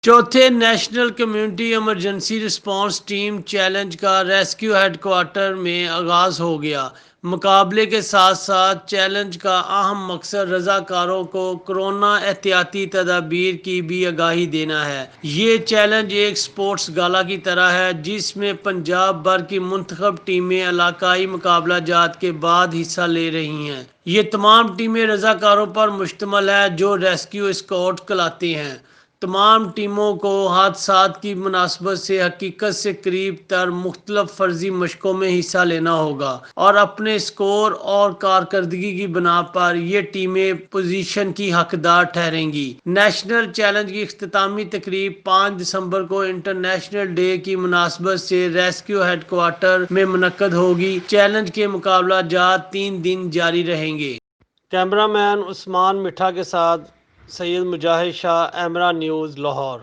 चौथे national community emergency response team challenge का rescue headquarter में आगाज़ हो गया। मुकाबले के साथ साथ चैलेंज का अहम मकसद रज़ाकारों को कोरोना एहतियाती तदाबीर की भी आगाही देना है। ये चैलेंज एक स्पोर्ट्स गाला की तरह है जिसमें पंजाब भर की मुंतखब टीमें इलाकाई मुकाबला जात के बाद हिस्सा ले रही हैं। ये तमाम टीमें रज़ाकारों पर मुश्तमल है जो रेस्क्यू स्क्वाड कहलाते हैं। तमाम टीमों को हादसात की मुनासबत से हकीकत से करीब तर मुख्तलिफ फ़र्ज़ी मशकों में हिस्सा लेना होगा और अपने स्कोर और कारकर्दगी की बिना पर ये टीमें पोजीशन की हकदार ठहरेंगी। नेशनल चैलेंज की इख्तितामी तकरीब 5 दिसंबर को इंटरनेशनल डे की मुनासबत से रेस्क्यू हेडक्वार्टर में मुनक्कद होगी। चैलेंज के मुकाबला जात 3 दिन जारी रहेंगे। कैमरामैन उस्मान मिठा के साथ सैयद मुजाहिद शाह, एमरा न्यूज़, लाहौर।